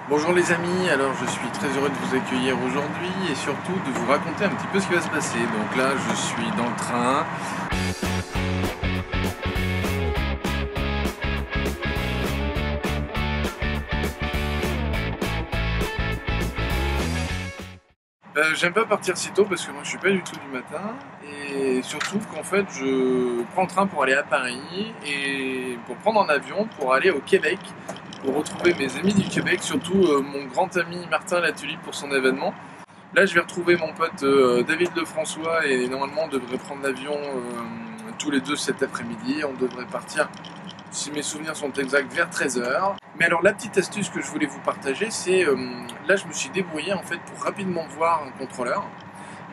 Bonjour les amis, alors je suis très heureux de vous accueillir aujourd'hui et surtout de vous raconter un petit peu ce qui va se passer. Donc là je suis dans le train. J'aime pas partir si tôt parce que moi je suis pas du tout du matin et surtout qu'en fait je prends le train pour aller à Paris et pour prendre un avion pour aller au Québec pour retrouver mes amis du Québec, surtout mon grand ami Martin Latulippe pour son événement. Là je vais retrouver mon pote David Lefrançois et normalement on devrait prendre l'avion tous les deux cet après-midi. On devrait partir, si mes souvenirs sont exacts, vers 13 h. Mais alors la petite astuce que je voulais vous partager, c'est là je me suis débrouillé en fait pour rapidement voir un contrôleur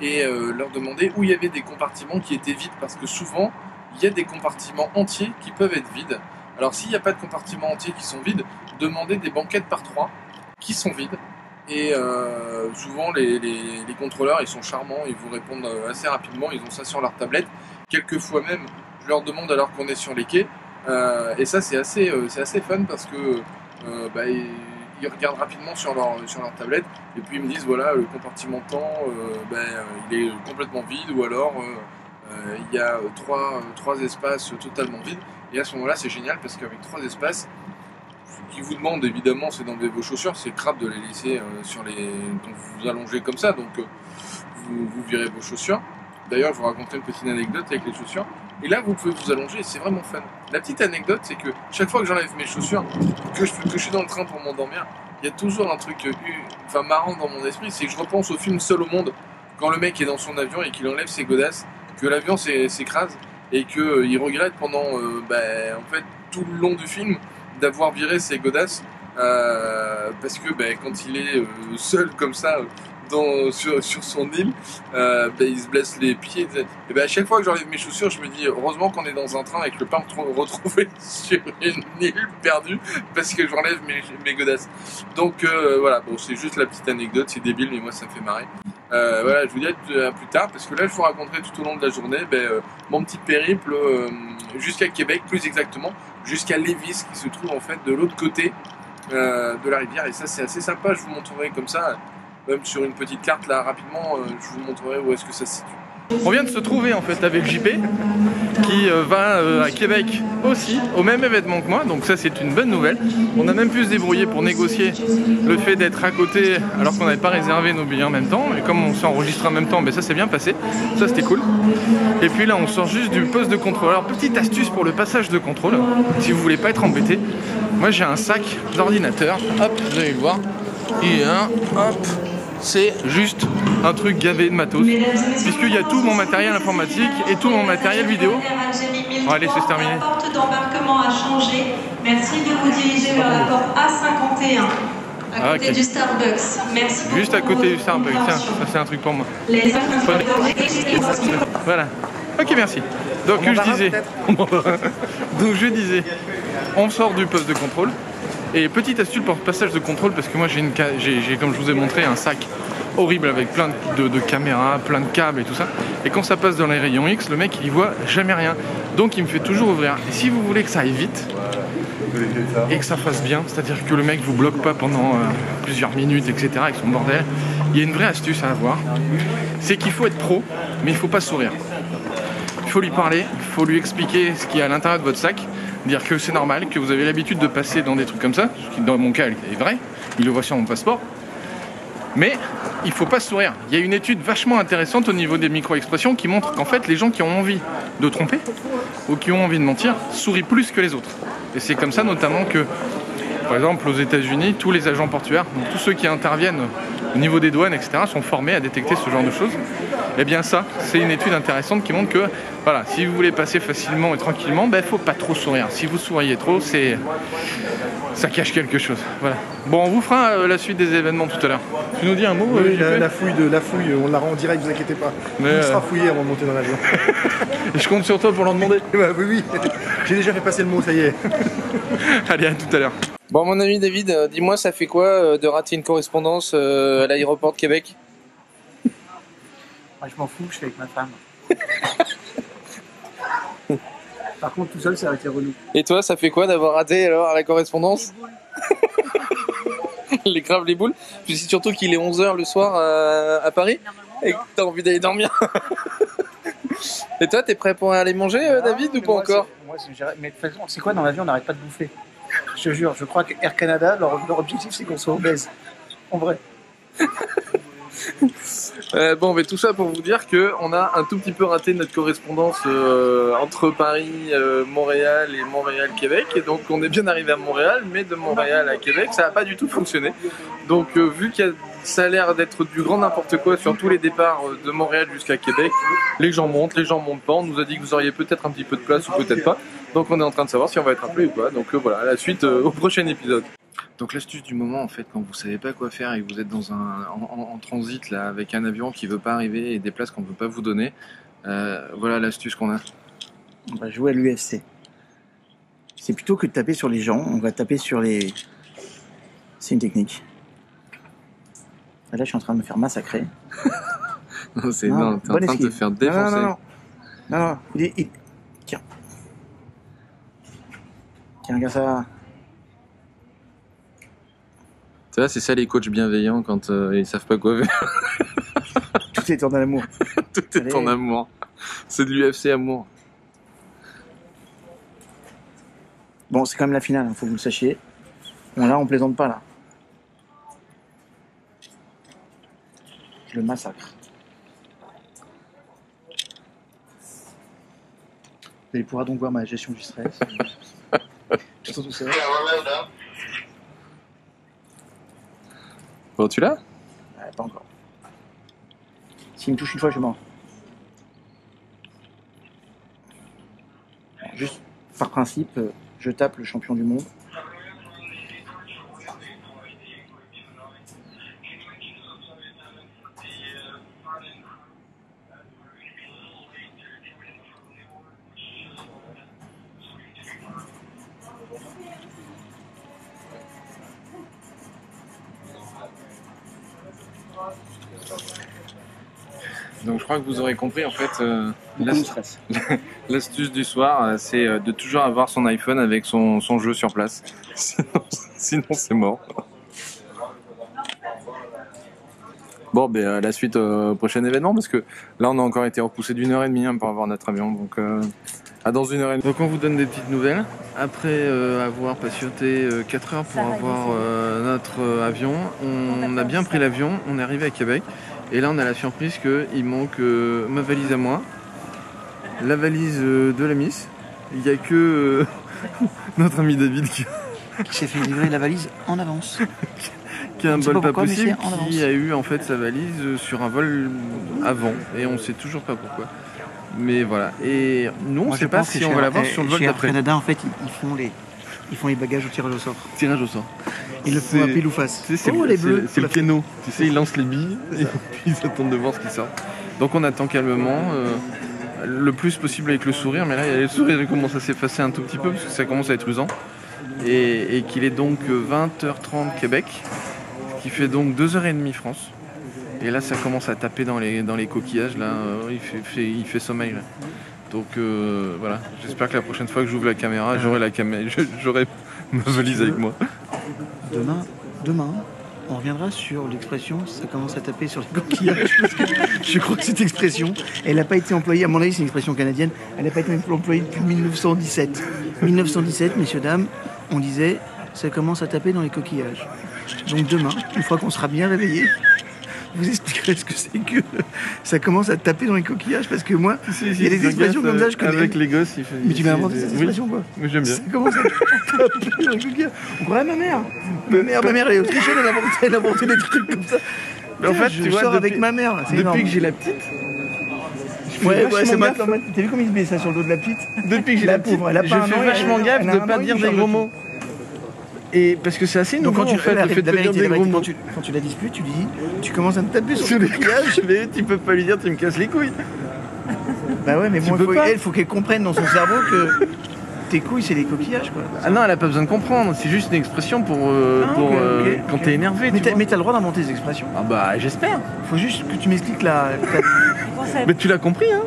et leur demander où il y avait des compartiments qui étaient vides, parce que souvent il y a des compartiments entiers qui peuvent être vides. Alors s'il n'y a pas de compartiments entiers qui sont vides, demandez des banquettes par 3 qui sont vides. Et souvent les contrôleurs ils sont charmants, ils vous répondent assez rapidement, ils ont ça sur leur tablette. Quelquefois même je leur demande alors qu'on est sur les quais. Et ça c'est assez fun parce que ils regardent rapidement sur leur tablette et puis ils me disent voilà le compartiment temps il est complètement vide, ou alors il y a trois espaces totalement vides. Et à ce moment là c'est génial parce qu'avec 3 espaces, ce qu'ils vous demandent évidemment c'est d'enlever vos chaussures, c'est crade de les laisser donc vous allongez comme ça, donc vous virez vos chaussures. D'ailleurs, je vous raconterai une petite anecdote avec les chaussures. Et là, vous pouvez vous allonger et c'est vraiment fun. La petite anecdote, c'est que chaque fois que j'enlève mes chaussures, que je suis dans le train pour m'endormir, il y a toujours un truc marrant dans mon esprit, c'est que je repense au film Seul au monde, quand le mec est dans son avion et qu'il enlève ses godasses, que l'avion s'écrase et qu'il regrette pendant en fait, tout le long du film d'avoir viré ses godasses parce que quand il est seul comme ça sur son île, il se blesse les pieds. Et à chaque fois que j'enlève mes chaussures, je me dis heureusement qu'on est dans un train et que je ne peux pas me retrouver sur une île perdue parce que j'enlève mes godasses. Donc voilà, bon, c'est juste la petite anecdote, c'est débile mais moi ça me fait marrer. Voilà, je vous dis à plus tard parce que là je vous raconterai tout au long de la journée mon petit périple jusqu'à Québec, plus exactement jusqu'à Lévis, qui se trouve en fait de l'autre côté de la rivière, et ça c'est assez sympa. Je vous montrerai comme ça, même sur une petite carte là rapidement, je vous montrerai où est-ce que ça se situe. On vient de se trouver en fait avec JP qui va à Québec aussi au même événement que moi, donc ça c'est une bonne nouvelle. On a même pu se débrouiller pour négocier le fait d'être à côté alors qu'on n'avait pas réservé nos billets en même temps, et comme on s'est enregistré en même temps, ça s'est bien passé, ça c'était cool. Et puis là on sort juste du poste de contrôle. Alors petite astuce pour le passage de contrôle, si vous voulez pas être embêté, moi j'ai un sac d'ordinateur, hop, vous allez le voir, et hop, c'est juste un truc gavé de matos, puisqu'il y a tout mon matériel informatique et tout mon matériel vidéo. On va laisser se terminer. La porte d'embarquement a changé. Merci de vous diriger vers la porte A51, à côté du Starbucks. Merci beaucoup. Juste à côté du Starbucks, tiens, ça c'est un truc pour moi. Voilà. Ok, merci. Donc je disais, on sort du poste de contrôle. Et petite astuce pour le passage de contrôle, parce que moi j'ai comme je vous ai montré, un sac horrible avec plein de caméras, plein de câbles et tout ça. Et quand ça passe dans les rayons X, le mec il y voit jamais rien. Donc il me fait toujours ouvrir. Et si vous voulez que ça aille vite et que ça fasse bien, c'est-à-dire que le mec vous bloque pas pendant plusieurs minutes, etc. avec son bordel, il y a une vraie astuce à avoir. C'est qu'il faut être pro, mais il faut pas sourire. Il faut lui parler, il faut lui expliquer ce qu'il y a à l'intérieur de votre sac. Dire que c'est normal, que vous avez l'habitude de passer dans des trucs comme ça, ce qui dans mon cas est vrai, il le voit sur mon passeport. Mais il faut pas sourire. Il y a une étude vachement intéressante au niveau des micro-expressions qui montre qu'en fait les gens qui ont envie de tromper ou qui ont envie de mentir sourient plus que les autres. Et c'est comme ça notamment que, par exemple aux États-Unis, tous les agents portuaires, donc tous ceux qui interviennent au niveau des douanes, etc., sont formés à détecter ce genre de choses. Et bien ça, c'est une étude intéressante qui montre que voilà, si vous voulez passer facilement et tranquillement, faut pas trop sourire. Si vous souriez trop, ça cache quelque chose. Voilà. Bon, on vous fera la suite des événements tout à l'heure. Tu nous dis un mot? Oui, la fouille, on la rend en direct, vous inquiétez pas. Mais il sera fouillé avant de monter dans l'avion. Et je compte sur toi pour l'en demander. Oui. J'ai déjà fait passer le mot, ça y est. Allez, à tout à l'heure. Bon, mon ami David, dis-moi, ça fait quoi de rater une correspondance à l'aéroport de Québec? Je m'en fous, je suis avec ma femme. Par contre, tout seul, ça aurait été relou. Et toi, ça fait quoi d'avoir raté alors la correspondance? les graves les boules. Puis c'est surtout qu'il est 11h le soir à Paris et que t'as envie d'aller dormir. Et toi, t'es prêt pour aller manger, David, ou pas encore? Mais de toute façon, c'est quoi dans l'avion, on n'arrête pas de bouffer. Je te jure, je crois que Air Canada, leur objectif, c'est qu'on soit obèse. En vrai. Bon, mais tout ça pour vous dire qu'on a un tout petit peu raté notre correspondance entre Paris, Montréal et Montréal-Québec. Et donc on est bien arrivé à Montréal, mais de Montréal à Québec, ça n'a pas du tout fonctionné. Donc vu que ça a l'air d'être du grand n'importe quoi sur tous les départs de Montréal jusqu'à Québec, les gens montent pas. On nous a dit que vous auriez peut-être un petit peu de place ou peut-être pas. Donc on est en train de savoir si on va être appelé ou pas. Donc voilà, la suite au prochain épisode. Donc l'astuce du moment, en fait, quand vous savez pas quoi faire et que vous êtes dans en transit là avec un avion qui veut pas arriver et des places qu'on peut pas vous donner, voilà l'astuce qu'on a. On va jouer à l'UFC. C'est plutôt que de taper sur les gens, on va taper sur les... C'est une technique. Et là, je suis en train de me faire massacrer. Non, t'es en train de te faire défoncer. Non. Tiens. Tiens, regarde ça. Tu vois, c'est ça les coachs bienveillants quand ils savent pas quoi faire. Tout est en amour. Tout est en amour. C'est de l'UFC amour. Bon, c'est quand même la finale, faut que vous le sachiez. Bon, là, on plaisante pas, là. Je le massacre. Vous allez pouvoir donc voir ma gestion du stress. Tout ça. Bon, tu l'as? Ouais, pas encore. S'il me touche une fois, je suis mort. Juste par principe, je tape le champion du monde. Donc je crois que vous aurez compris en fait l'astuce du soir, c'est de toujours avoir son iPhone avec son jeu sur place. Sinon c'est mort. Bon, ben la suite au prochain événement, parce que là on a encore été repoussé d'1h30 pour avoir notre avion, donc à dans 1h30. Donc on vous donne des petites nouvelles. Après avoir patienté 4 heures pour avoir notre avion, on a bien pris l'avion, on est arrivé à Québec. Et là on a la surprise qu'il manque ma valise à moi, la valise de la Miss. Il n'y a que notre ami David qui s'est fait livrer la valise en avance. Qui a un bol pas possible, qui a eu en fait sa valise sur un vol avant. Et on ne sait toujours pas pourquoi. Mais voilà. Et nous on ne sait pas si on va l'avoir sur le vol d'après. Air Canada en fait ils font les bagages au tirage au sort. Tirage au sort. Ils le font à pile ou face. C'est les bleus. C'est le piano. Tu sais, ils lancent les billes et puis ils attendent de voir ce qui sort. Donc on attend calmement, le plus possible avec le sourire. Mais là, il y a le sourire qui commence à s'effacer un tout petit peu parce que ça commence à être usant. Et qu'il est donc 20h30 Québec, ce qui fait donc 2h30 France. Et là, ça commence à taper dans les coquillages. Là, il fait sommeil. Là. Donc voilà, j'espère que la prochaine fois que j'ouvre la caméra, j'aurai ma valise avec moi. Demain, on reviendra sur l'expression « ça commence à taper sur les coquillages ». Parce que je crois que cette expression, elle n'a pas été employée, à mon avis c'est une expression canadienne, elle n'a pas été employée depuis 1917. 1917, messieurs, dames, on disait « ça commence à taper dans les coquillages ». Donc demain, une fois qu'on sera bien réveillé, vous expliquerez ce que c'est que ça commence à taper dans les coquillages, parce que moi, il y a des expressions comme ça, je connais. Avec les gosses, il fait... Mais tu m'as inventé cette expression, quoi. Oui, j'aime bien. Ça commence à taper dans les coquillages. On croirait ma mère. Ma mère, elle est autrichienne, elle a inventé des trucs comme ça. Mais en fait, tu sors avec ma mère. Depuis que j'ai la petite... Ouais, c'est maintenant. T'as vu comme il se met ça sur le dos de la petite? Depuis que j'ai la petite, je fais vachement gaffe de ne pas dire des gros mots. Et parce que c'est assez nouveau, quand tu fais de dire des gros mots. Quand tu la disputes, tu lui dis, tu commences à me taper sur le coquillage. Mais tu peux pas lui dire, tu me casses les couilles. Bah ouais, mais bon, il faut qu'elle comprenne dans son cerveau que tes couilles, c'est les coquillages, quoi. Ah non, elle a pas besoin de comprendre, c'est juste une expression pour quand t'es énervé. Mais t'as le droit d'inventer des expressions. Ah bah, j'espère. Faut juste que tu m'expliques la... Mais tu l'as compris, hein?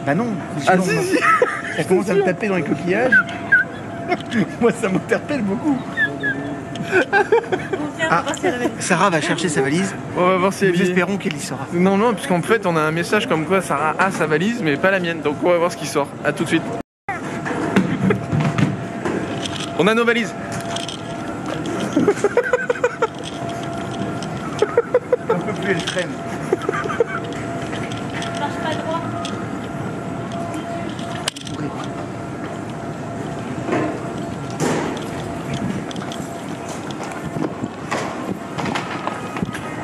Bah non. Ah si. Elle commence à me taper dans les coquillages. Moi, ça m'interpelle beaucoup. Ah, Sarah va chercher sa valise. On va voir si elle y est. Nous espérons qu'elle y sera. Non, puisqu'en fait, on a un message comme quoi Sarah a sa valise, mais pas la mienne. Donc on va voir ce qui sort. A tout de suite. On a nos valises. On peut plus, elle traîne. Marche pas droit.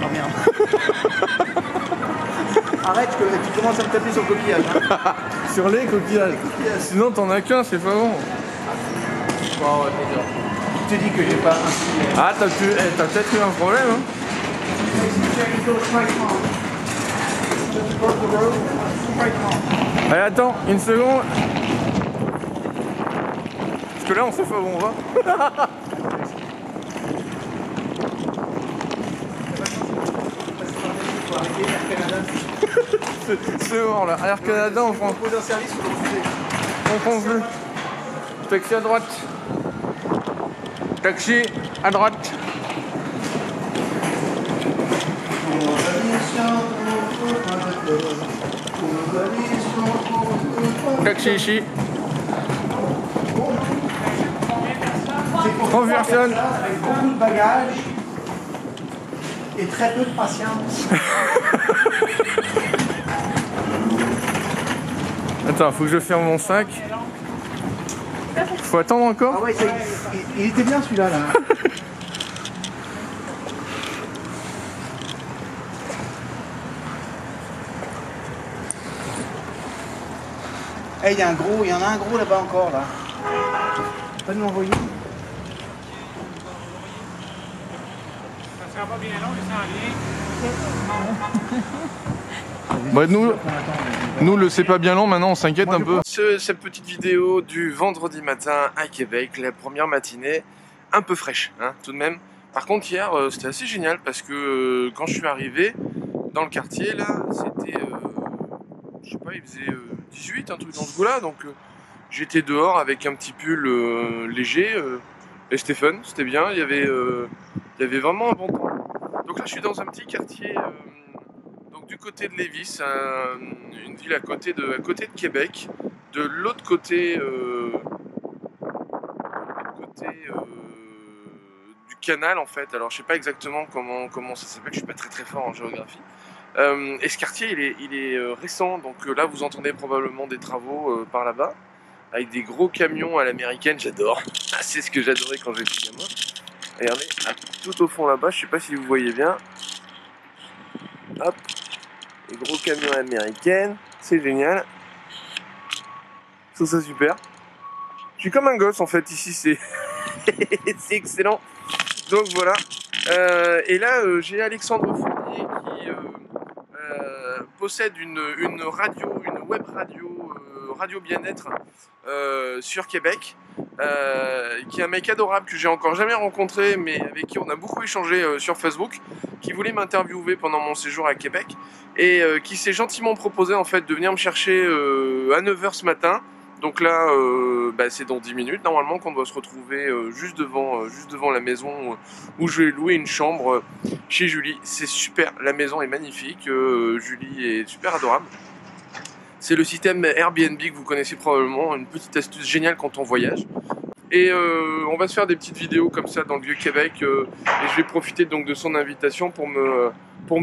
Oh merde. Arrête, tu commences à me taper sur le coquillage. Hein. Sur les coquillages. Sinon t'en as qu'un, c'est pas bon. Bon, ouais, c'est dur. Je te dis que j'ai pas un... Ah, t'as peut-être eu un problème, hein. Allez, attends, une seconde. Parce que là, on sait pas où on va. C'est bon, là. Air Canada, on prend. Pose un service ou On prend plus. Taxi à droite. Taxi à droite. Taxi ici. 30 personnes. Avec beaucoup de bagages et très peu de patience. Attends, faut que je ferme mon sac. Faut attendre encore. Ah ouais, il était bien celui-là là. Eh, il y en a un gros là-bas encore là. Pas de m'envoyer. Ça sera pas bien long, il s'en vient. Bah, nous le c'est pas bien long, maintenant on s'inquiète un peu. Cette petite vidéo du vendredi matin à Québec, la première matinée, un peu fraîche, hein, tout de même. Par contre hier c'était assez génial parce que quand je suis arrivé dans le quartier là, c'était, je sais pas, il faisait 18, un truc dans ce goût-là, donc j'étais dehors avec un petit pull léger et Stéphane, c'était bien, il y avait vraiment un bon temps. Donc là je suis dans un petit quartier du côté de Lévis, une ville à côté de Québec, de l'autre côté, du canal en fait. Alors je sais pas exactement comment ça s'appelle, je suis pas très fort en géographie. Et ce quartier il est récent, donc là vous entendez probablement des travaux par là-bas, avec des gros camions à l'américaine, j'adore. C'est ce que j'adorais quand j'étais gamin. Regardez, tout au fond là-bas, je sais pas si vous voyez bien. Hop. Les gros camions américains, c'est génial. Je trouve ça super. Je suis comme un gosse en fait ici, c'est c'est excellent. Donc voilà. Et là, j'ai Alexandre Fournier qui possède une radio, une web radio, radio bien-être sur Québec. Qui est un mec adorable que j'ai encore jamais rencontré, mais avec qui on a beaucoup échangé sur Facebook, qui voulait m'interviewer pendant mon séjour à Québec et qui s'est gentiment proposé en fait de venir me chercher à 9 h ce matin. Donc là, c'est dans 10 minutes normalement qu'on doit se retrouver juste devant la maison où je vais louer une chambre chez Julie. C'est super, la maison est magnifique, Julie est super adorable. C'est le système Airbnb que vous connaissez probablement, une petite astuce géniale quand on voyage. Et on va se faire des petites vidéos comme ça dans le Vieux-Québec et je vais profiter donc de son invitation pour me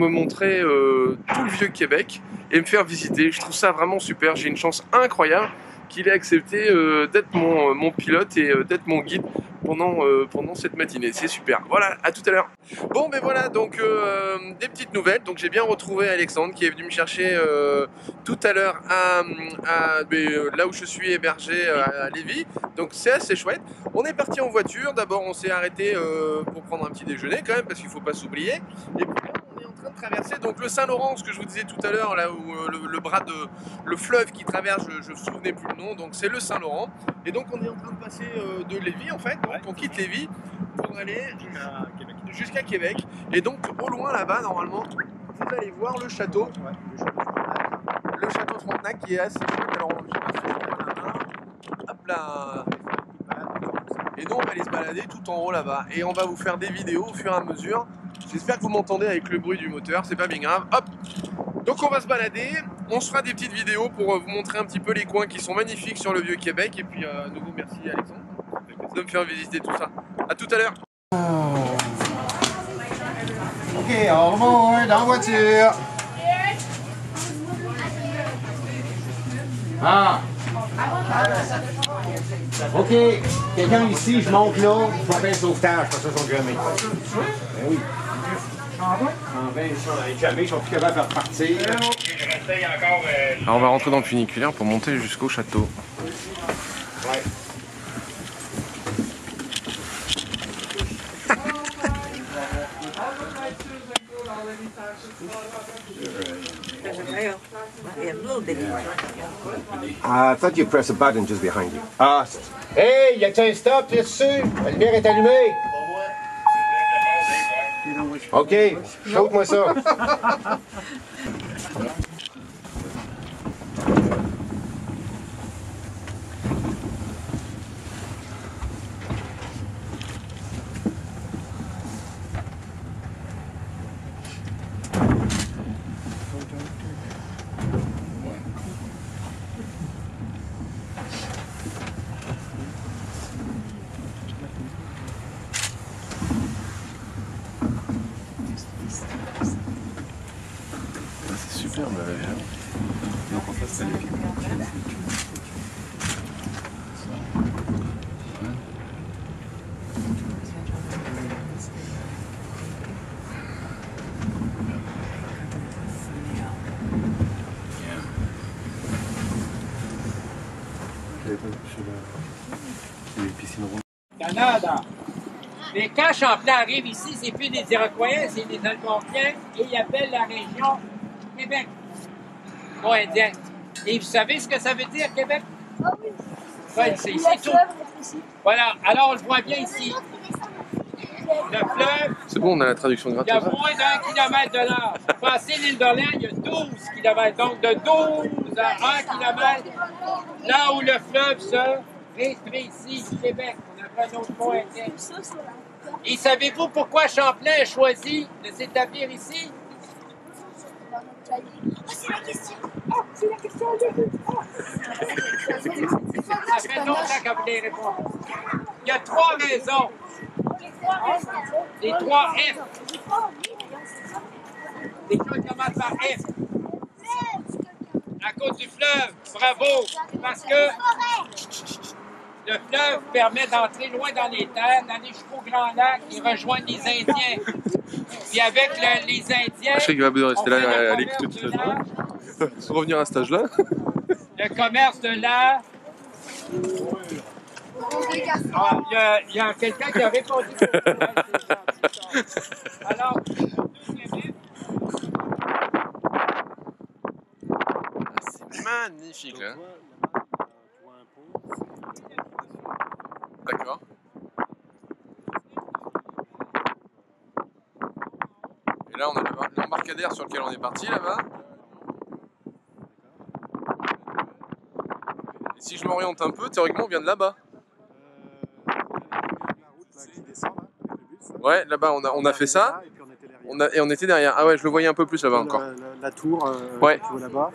montrer tout le Vieux-Québec et me faire visiter. Je trouve ça vraiment super, j'ai une chance incroyable qu'il ait accepté d'être mon pilote et d'être mon guide pendant cette matinée. C'est super. Voilà, à tout à l'heure. Bon, ben voilà, donc des petites nouvelles. Donc j'ai bien retrouvé Alexandre qui est venu me chercher tout à l'heure là où je suis hébergé à Lévis. Donc c'est assez chouette. On est parti en voiture. D'abord, on s'est arrêté pour prendre un petit déjeuner quand même parce qu'il ne faut pas s'oublier. Et puis là, on est en train de traverser donc le Saint-Laurent, ce que je vous disais tout à l'heure, là où le fleuve qui traverse, je ne me souvenais plus le nom. Donc c'est le Saint-Laurent. Et donc on est en train de passer de Lévis en fait. Donc on quitte Lévis pour aller jusqu'à Québec. Et donc au loin là-bas, normalement, vous allez voir le château. Le château de Frontenac qui est assez chouette. Alors je sais pas si je prends la main. Hop là. Et nous on va aller se balader tout en haut là-bas. Et on va vous faire des vidéos au fur et à mesure. J'espère que vous m'entendez avec le bruit du moteur, c'est pas bien grave. Hop. Donc on va se balader, on se fera des petites vidéos pour vous montrer un petit peu les coins qui sont magnifiques sur le Vieux-Québec. Et puis à nouveau merci Alexandre de me faire visiter tout ça. A tout à l'heure. Ok, on remonte dans la voiture. Ah. Ok, quelqu'un ici, je monte là, je vais faire un sauvetage, parce que ça sont jamais. Ben oui. Ben, ils sont jamais, ils sont plus capables de repartir. Alors on va rentrer dans le funiculaire pour monter jusqu'au château. Ouais. I thought you press a button just behind you. Ah, hey, y a-t-il un stop là-dessus? La lumière est allumée. Ok, chauffe-moi ça. C'est superbe la vue. Donc en face, c'est magnifique. Canada. Mais quand Champlain arrive ici, c'est plus des Iroquois, c'est des Algonquiens et ils appellent la région Québec. Pas indien. Et vous savez ce que ça veut dire, Québec? Oui, c'est ici tout. Voilà, alors on le voit bien ici. Le fleuve. C'est bon, on a la traduction Il y gratuite. a moins d'1 kilomètre de large. Passez l'île d'Orléans, il y a 12 kilomètres. Donc de 12 à 1 kilomètre, là où le fleuve se rétrécit, Québec. On a un autre point indien. Et savez-vous pourquoi Champlain a choisi de s'établir ici? C'est la question. Ça fait longtemps que vous les répondre. Il y a 3 raisons. Les 3 F. Les choses commencent par F. À cause du fleuve. Bravo. Parce que le fleuve permet d'entrer loin dans les terres, d'aller jusqu'au Grand Lac et rejoindre les Indiens. Puis avec les Indiens, Je sais qu'il va de rester on fait là le à l'écouter commerce tout de ça. l'art. Revenir à cet âge-là. Le commerce de l'art. Ah, il y a quelqu'un qui a répondu. Alors, C'est magnifique là. D'accord. Et là on a l'embarcadère sur lequel on est parti là-bas. Et si je m'oriente un peu, théoriquement on vient de là-bas. Ouais, là-bas on a fait ça. Et on était derrière. Ah ouais, je le voyais un peu plus là-bas encore. La tour, ouais. que tu vois là-bas.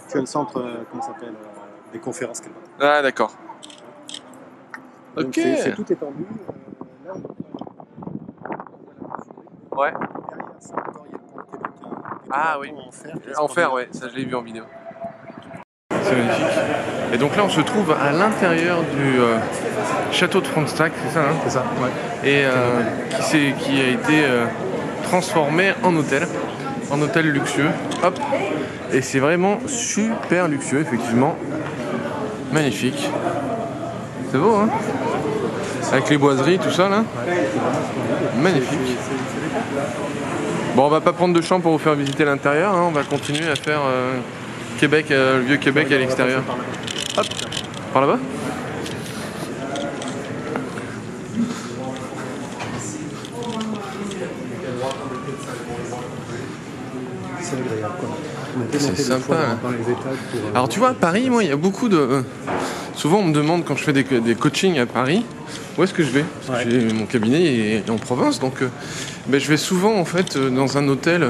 Tu as le centre, comment ça s'appelle, des conférences qui est là-bas. Ah d'accord. Donc ok. c'est tout étendu. Là, ouais. Derrière ça encore, il y a le pont de Québec. Ah oui. En fer, ouais, ça je l'ai vu en vidéo. C'est magnifique. Et donc là on se trouve à l'intérieur du château de Frontenac, c'est ça hein? C'est ça, ouais. Et qui a été transformé en hôtel luxueux. Hop. Et c'est vraiment super luxueux, effectivement. Magnifique. C'est beau, hein? Avec les boiseries, tout ça, là. Magnifique. Bon, on va pas prendre de champ pour vous faire visiter l'intérieur, hein. On va continuer à faire Québec, le vieux Québec à l'extérieur. Hop. Par là-bas? C'est agréable, quoi. C'est sympa. Hein. Alors tu vois, à Paris, moi, il y a beaucoup de... Souvent on me demande quand je fais des coachings à Paris, où est-ce que je vais? Parce que mon cabinet est en province, donc je vais souvent en fait dans un hôtel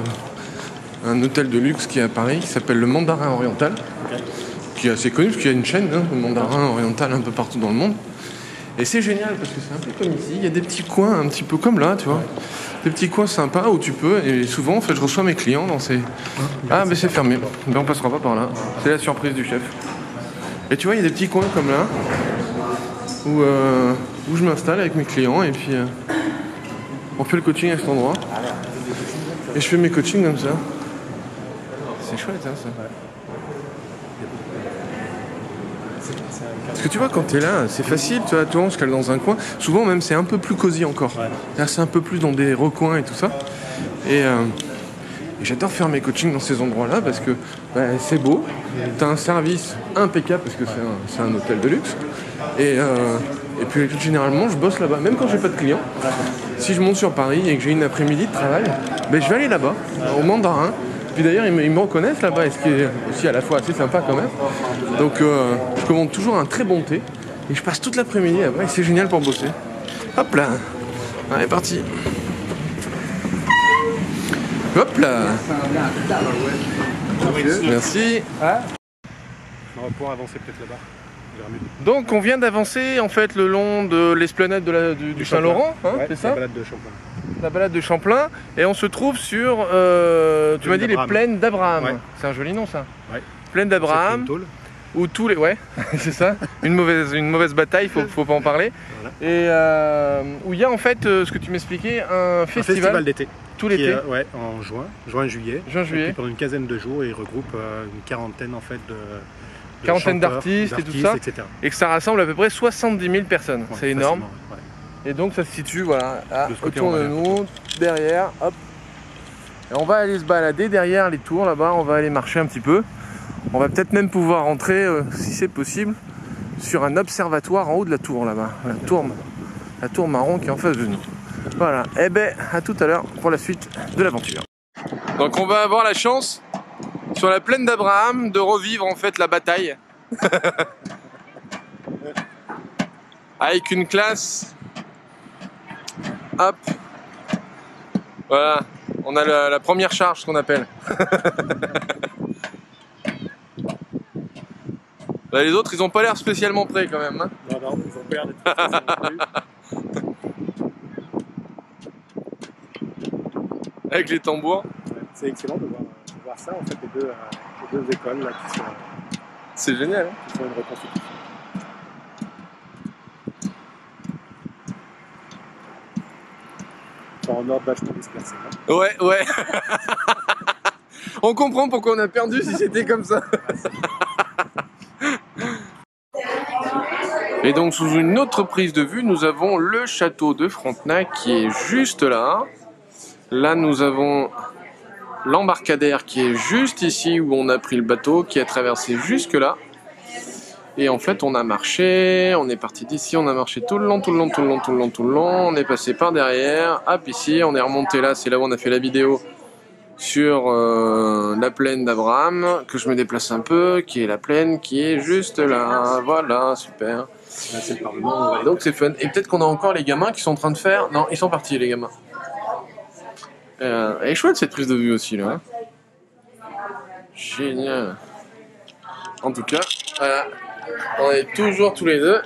de luxe qui est à Paris, qui s'appelle le Mandarin Oriental, qui est assez connu parce qu'il y a une chaîne, le Mandarin Oriental un peu partout dans le monde. Et c'est génial parce que c'est un peu comme ici, il y a des petits coins un petit peu comme là, tu vois. Des petits coins sympas où tu peux, et souvent en fait je reçois mes clients dans ces... Ah mais c'est fermé, on passera pas par là, c'est la surprise du chef. Et tu vois, il y a des petits coins comme là, où je m'installe avec mes clients et puis on fait le coaching à cet endroit. Et je fais mes coachings comme ça. C'est chouette hein, ça. Parce que tu vois, quand t'es là, c'est facile, tu vois, tout le monde se cale dans un coin. Souvent même c'est un peu plus cosy encore. Là c'est un peu plus dans des recoins et tout ça. Et j'adore faire mes coachings dans ces endroits-là parce que c'est beau, t'as un service impeccable parce que c'est un hôtel de luxe. Et puis généralement je bosse là-bas, même quand j'ai pas de clients. Si je monte sur Paris et que j'ai une après-midi de travail, je vais aller là-bas, au Mandarin. Puis d'ailleurs ils me reconnaissent là-bas, et ce qui est aussi à la fois assez sympa quand même. Donc je commande toujours un très bon thé et je passe toute l'après-midi là-bas et c'est génial pour bosser. Hop là, allez parti. Hop là. Merci. On va pouvoir avancer peut-être là-bas. Donc on vient d'avancer en fait le long de l'esplanade du Saint-Laurent, hein, c'est ça? La balade de Champlain. La balade de Champlain, et on se trouve sur, tu m'as dit, les plaines d'Abraham. Ouais. C'est un joli nom ça. Ouais. Plaines d'Abraham, où tous les... Ouais, c'est ça, une mauvaise bataille, faut pas en parler. Voilà. Et où il y a en fait, ce que tu m'expliquais, un festival d'été. Tout l'été. Ouais, en juin-juillet. Juin-juillet. Pendant une quinzaine de jours, et il regroupe une quarantaine en fait de quarantaine d'artistes et tout ça, etc. Et que ça rassemble à peu près 70 000 personnes. Ouais, c'est énorme. Ouais. Et donc ça se situe voilà, autour de nous, derrière, hop. Et on va aller se balader derrière les tours là-bas, on va aller marcher un petit peu. On va peut-être même pouvoir rentrer, si c'est possible, sur un observatoire en haut de la tour là-bas. La tour marron qui est en face de nous. Voilà, et à tout à l'heure pour la suite de l'aventure. Donc on va avoir la chance, sur la plaine d'Abraham, de revivre en fait la bataille. Avec une classe. Hop. Voilà. On a la première charge, ce qu'on appelle. Là, les autres, ils ont pas l'air spécialement prêts quand même. Hein. Non, ils ont pas l'air d'être spécialement Avec les tambours. C'est excellent de voir ça, en fait, les deux écoles là, qui sont... C'est génial. Qui sont une reconstitution. En ordre vachement dispersé. Hein. Ouais. On comprend pourquoi on a perdu si c'était comme ça. Et donc sous une autre prise de vue, nous avons le château de Frontenac qui est juste là. Là nous avons l'embarcadère qui est juste ici où on a pris le bateau, qui a traversé jusque là. Et en fait on a marché, on est parti d'ici, on a marché tout le long, on est passé par derrière, hop ici, on est remonté là, c'est là où on a fait la vidéo sur la plaine d'Abraham, que je me déplace un peu, qui est la plaine qui est juste là, voilà, super. Là c'est le Parlement, donc c'est fun. Et peut-être qu'on a encore les gamins qui sont en train de faire, non ils sont partis les gamins. Elle est chouette cette prise de vue aussi là. Génial. En tout cas, voilà. On est toujours tous les deux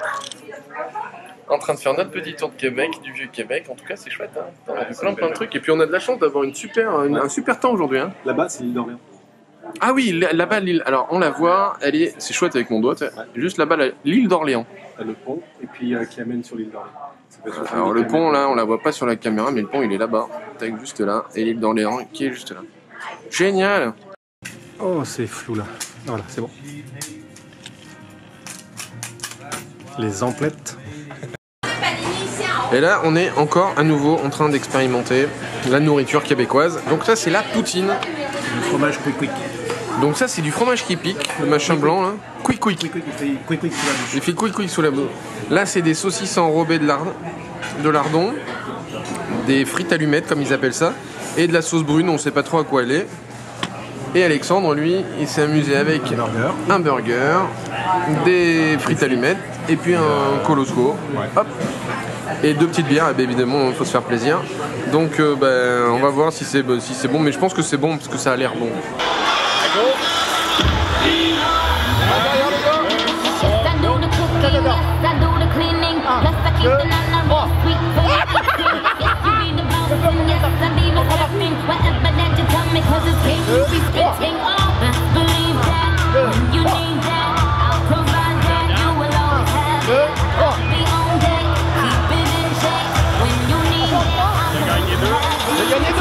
en train de faire notre petit tour de Québec, du vieux Québec. En tout cas, c'est chouette. Hein. On a fait plein de trucs. Et puis, on a de la chance d'avoir un super temps aujourd'hui. Hein. Là-bas, c'est l'île d'Orléans. Ah oui, là-bas, l'île. Alors, on la voit. C'est chouette avec mon doigt. Juste là-bas, l'île d'Orléans. Le pont, et puis qui amène sur l'île d'Orléans. Alors, le pont, là, on la voit pas sur la caméra, mais le pont, il est là-bas. Tac, juste là. Et l'île d'Orléans qui est juste là. Génial. Oh, c'est flou là. Voilà, c'est bon. Les emplettes. Et là, on est encore à nouveau en train d'expérimenter la nourriture québécoise. Donc ça, c'est la poutine. Le fromage quick. Donc ça, c'est du fromage qui pique, le machin blanc là. Quick. Il fait quick sous la bouche. Là, c'est des saucisses enrobées de lardon, des frites allumettes comme ils appellent ça, et de la sauce brune, on sait pas trop à quoi elle est. Et Alexandre, lui, il s'est amusé avec un burger des frites allumettes et puis un Colosco. Hop. Et 2 petites bières, et bien évidemment il faut se faire plaisir. Donc on va voir si c'est bon, mais je pense que c'est bon parce que ça a l'air bon. J'ai gagné 2.